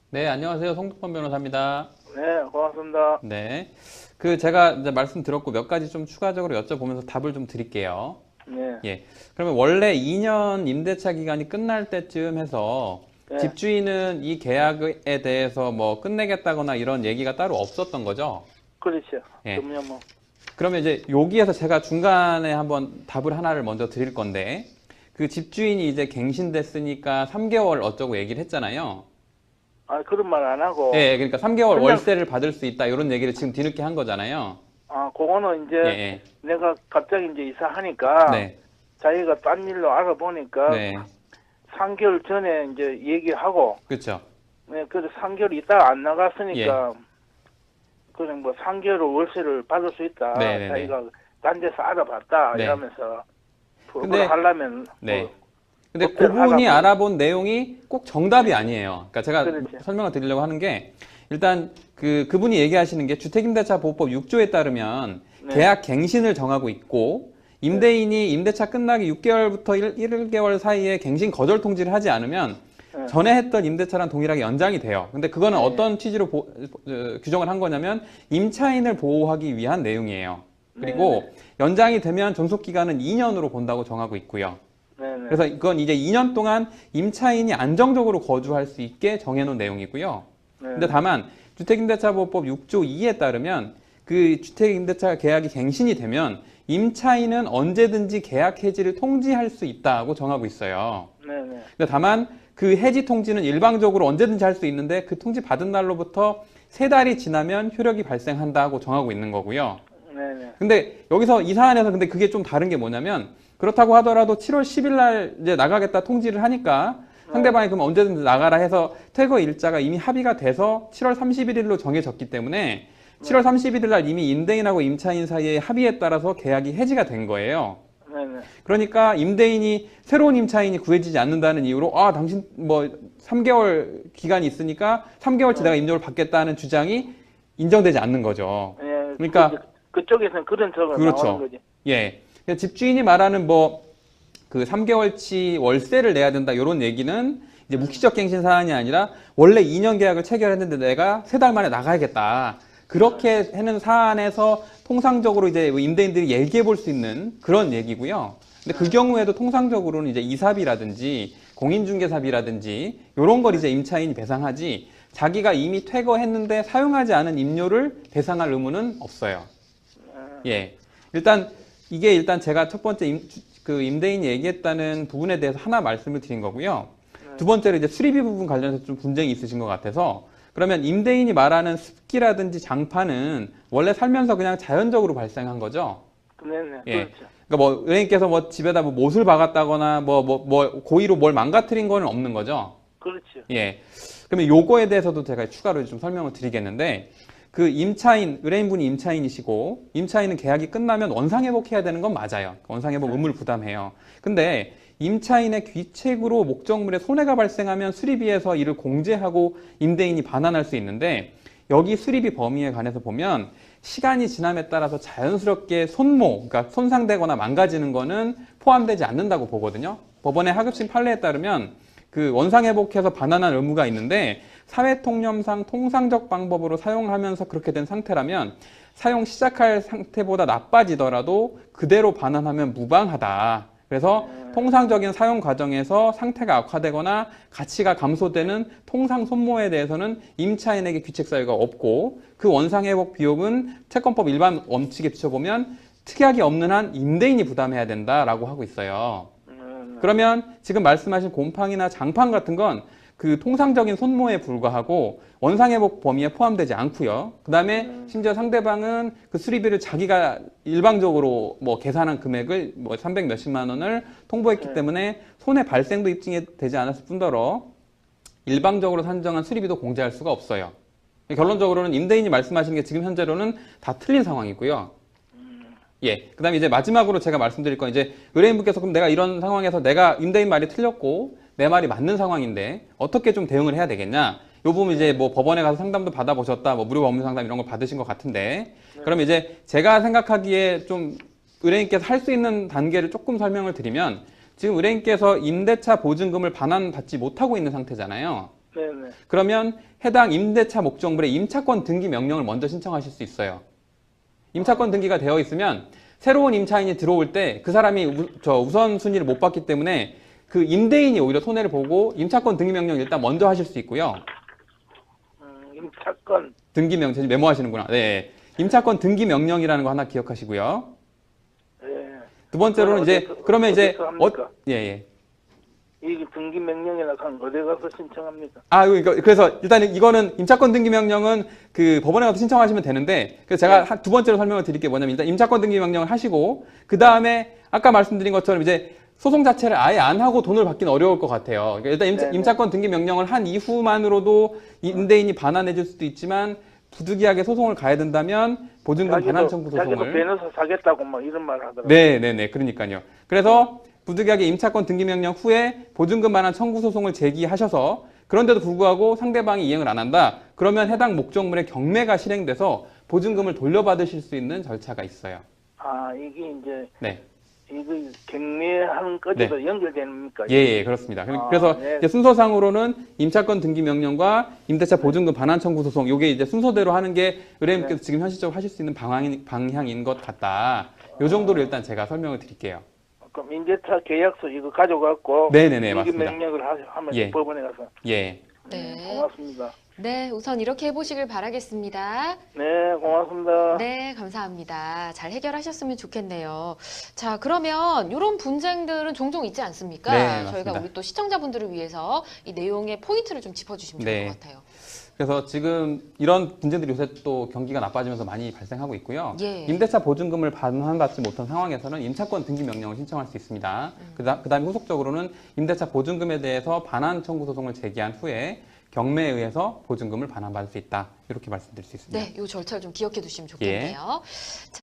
네, 안녕하세요. 송득범 변호사입니다. 네, 고맙습니다. 네. 제가 이제 말씀드렸고 몇 가지 좀 추가적으로 여쭤보면서 답을 좀 드릴게요. 네, 예. 그러면 원래 2년 임대차 기간이 끝날 때쯤 해서 네, 집주인은 이 계약에 대해서 뭐 끝내겠다거나 이런 얘기가 따로 없었던 거죠? 그렇죠. 예. 그럼요, 뭐. 그러면 이제 여기에서 제가 중간에 한번 답을 하나를 먼저 드릴 건데 그 집주인이 이제 갱신됐으니까 3개월 어쩌고 얘기를 했잖아요. 그런 말 안 하고, 예, 그러니까 3개월 그냥, 월세를 받을 수 있다 이런 얘기를 지금 뒤늦게 한 거잖아요. 그거는 이제 예, 예. 내가 갑자기 이제 이사하니까, 네, 자기가 딴 일로 알아보니까, 네, 3개월 전에 이제 얘기하고, 그렇죠. 네, 그래서 3개월 있다가 안 예. 나갔으니까, 그냥 뭐 3개월 월세를 받을 수 있다. 네, 네, 네. 자기가 딴 데서 알아봤다. 네. 이러면서, 그걸 근데 하려면, 네. 근데 그때는 그분이 하라고. 알아본 내용이 꼭 정답이 아니에요. 그러니까 제가 그렇죠. 설명을 드리려고 하는 게 일단 그분이 얘기하시는 게 주택임대차보호법 6조에 따르면 네. 계약 갱신을 정하고 있고 임대인이 임대차 끝나기 6개월부터 1개월 사이에 갱신 거절 통지를 하지 않으면 네. 전에 했던 임대차랑 동일하게 연장이 돼요. 근데 그거는 네. 어떤 취지로 규정을 한 거냐면 임차인을 보호하기 위한 내용이에요. 그리고 네. 연장이 되면 존속기간은 2년으로 본다고 정하고 있고요. 네네. 그래서 그건 이제 2년 동안 임차인이 안정적으로 거주할 수 있게 정해놓은 내용이고요. 네. 근데 다만 주택임대차보호법 6조 2에 따르면 그 주택임대차 계약이 갱신이 되면 임차인은 언제든지 계약 해지를 통지할 수 있다고 정하고 있어요. 네네. 근데 다만 그 해지 통지는 일방적으로 언제든지 할 수 있는데 그 통지 받은 날로부터 3달이 지나면 효력이 발생한다고 정하고 있는 거고요. 네네. 근데 여기서 이 사안에서 근데 그게 좀 다른 게 뭐냐면 그렇다고 하더라도 7월 10일 날 이제 나가겠다 통지를 하니까 상대방이 그럼 언제든지 나가라 해서 퇴거 일자가 이미 합의가 돼서 7월 31일로 정해졌기 때문에 7월 31일 날 이미 임대인하고 임차인 사이의 합의에 따라서 계약이 해지가 된 거예요. 네네. 그러니까 임대인이 새로운 임차인이 구해지지 않는다는 이유로 당신 뭐 3개월 기간이 있으니까 3개월 지나가 임대료를 받겠다는 주장이 인정되지 않는 거죠. 예, 그러니까 그쪽에서는 그런 적은 나오는 그렇죠. 거지. 예. 집주인이 말하는 그 3개월치 월세를 내야 된다 이런 얘기는 이제 묵시적 갱신 사안이 아니라 원래 2년 계약을 체결했는데 내가 3달 만에 나가야겠다. 그렇게 하는 사안에서 통상적으로 이제 임대인들이 얘기해 볼 수 있는 그런 얘기고요. 근데 그 경우에도 통상적으로는 이제 이사비라든지 공인중개사비라든지 이런 걸 이제 임차인이 배상하지 자기가 이미 퇴거했는데 사용하지 않은 임료를 배상할 의무는 없어요. 예. 일단 제가 첫 번째 임대인이 얘기했다는 부분에 대해서 하나 말씀을 드린 거고요. 두 번째로 이제 수리비 부분 관련해서 좀 분쟁이 있으신 것 같아서 그러면 임대인이 말하는 습기라든지 장판은 원래 살면서 그냥 자연적으로 발생한 거죠. 네네. 예. 그렇죠. 그러니까 뭐 의원님께서 집에다 못을 박았다거나 고의로 뭘 망가뜨린 거는 없는 거죠. 그렇죠. 예. 그러면 요거에 대해서도 제가 추가로 좀 설명을 드리겠는데 그 의뢰인분이 임차인이시고 임차인은 계약이 끝나면 원상회복해야 되는 건 맞아요. 원상회복 의무를 부담해요. 근데 임차인의 귀책으로 목적물에 손해가 발생하면 수리비에서 이를 공제하고 임대인이 반환할 수 있는데 여기 수리비 범위에 관해서 보면 시간이 지남에 따라서 자연스럽게 그러니까 손상되거나 망가지는 거는 포함되지 않는다고 보거든요. 법원의 하급심 판례에 따르면 그 원상회복해서 반환할 의무가 있는데 사회통념상 통상적 방법으로 사용하면서 그렇게 된 상태라면 사용 시작할 상태보다 나빠지더라도 그대로 반환하면 무방하다. 그래서 통상적인 사용 과정에서 상태가 악화되거나 가치가 감소되는 통상 손모에 대해서는 임차인에게 귀책 사유가 없고 그 원상회복 비용은 채권법 일반 원칙에 비춰보면 특약이 없는 한 임대인이 부담해야 된다라고 하고 있어요. 그러면 지금 말씀하신 곰팡이나 장판 같은 건 그 통상적인 손모에 불과하고 원상회복 범위에 포함되지 않고요. 그 다음에 심지어 상대방은 그 수리비를 자기가 일방적으로 뭐 계산한 금액을 뭐 300 몇십만 원을 통보했기 때문에 손해 발생도 입증이 되지 않았을 뿐더러 일방적으로 산정한 수리비도 공제할 수가 없어요. 결론적으로는 임대인이 말씀하시는 게 지금 현재로는 다 틀린 상황이고요. 예. 그 다음에 이제 마지막으로 제가 말씀드릴 건 이제 의뢰인분께서 그럼 내가 이런 상황에서 내가 임대인 말이 틀렸고 내 말이 맞는 상황인데 어떻게 좀 대응을 해야 되겠냐? 요 부분 이제 뭐 법원에 가서 상담도 받아보셨다, 뭐 무료 법률 상담 이런 걸 받으신 것 같은데 그럼 이제 제가 생각하기에 좀 의뢰인께서 할 수 있는 단계를 조금 설명을 드리면 지금 의뢰인께서 임대차 보증금을 반환받지 못하고 있는 상태잖아요. 네네. 그러면 해당 임대차 목적물의 임차권 등기 명령을 먼저 신청하실 수 있어요. 임차권 등기가 되어 있으면 새로운 임차인이 들어올 때 그 사람이 우선순위를 못 받기 때문에 그 임대인이 오히려 손해를 보고 임차권 등기 명령 일단 먼저 하실 수 있고요. 임차권. 등기 명령 메모하시는구나. 네. 임차권 등기 명령이라는 거 하나 기억하시고요. 네. 두 번째로는 이제 그러면 이제 어디서 합니까? 예. 이 등기 명령이나 한 어디 가서 신청합니까? 그래서 일단 이거는 임차권 등기 명령은 그 법원에 가서 신청하시면 되는데, 그래서 제가 두 번째로 설명을 드릴 게 뭐냐면 일단 임차권 등기 명령을 하시고 그 다음에 아까 말씀드린 것처럼 이제 소송 자체를 아예 안 하고 돈을 받기는 어려울 것 같아요. 그러니까 일단 임차권 등기 명령을 한 이후만으로도 임대인이 반환해 줄 수도 있지만 부득이하게 소송을 가야 된다면 보증금 반환 청구 소송을. 자기도 변호사 사겠다고 막 이런 말 하더라고요. 네네네. 그러니까요. 그래서 부득이하게 임차권 등기 명령 후에 보증금 반환 청구 소송을 제기하셔서 그런데도 불구하고 상대방이 이행을 안 한다. 그러면 해당 목적물의 경매가 실행돼서 보증금을 돌려받으실 수 있는 절차가 있어요. 아, 이게 이제 네. 이거 경매하는 거지도 연결됩니까? 예, 그렇습니다. 그래서 이제 순서상으로는 임차권 등기 명령과 임대차 보증금 반환 청구 소송, 요게 이제 순서대로 하는 게 의뢰인께서 지금 현실적으로 하실 수 있는 방향인 것 같다. 요 정도로 일단 제가 설명을 드릴게요. 그럼 임대차 계약서 이거 가져갖고 네네네, 등기 맞습니다. 명령을 하면 예. 법원에 가서. 예. 네. 고맙습니다. 네, 우선 이렇게 해보시길 바라겠습니다. 네, 고맙습니다. 네, 감사합니다. 잘 해결하셨으면 좋겠네요. 자, 그러면 이런 분쟁들은 종종 있지 않습니까? 네, 맞습니다. 저희가 우리 또 시청자분들을 위해서 이 내용의 포인트를 좀 짚어주시면 좋을 것 같아요. 그래서 지금 이런 분쟁들이 요새 또 경기가 나빠지면서 많이 발생하고 있고요. 예. 임대차 보증금을 반환받지 못한 상황에서는 임차권 등기 명령을 신청할 수 있습니다. 그다음에 후속적으로는 임대차 보증금에 대해서 반환 청구 소송을 제기한 후에 경매에 의해서 보증금을 반환받을 수 있다. 이렇게 말씀드릴 수 있습니다. 네, 이 절차를 좀 기억해 두시면 좋겠네요.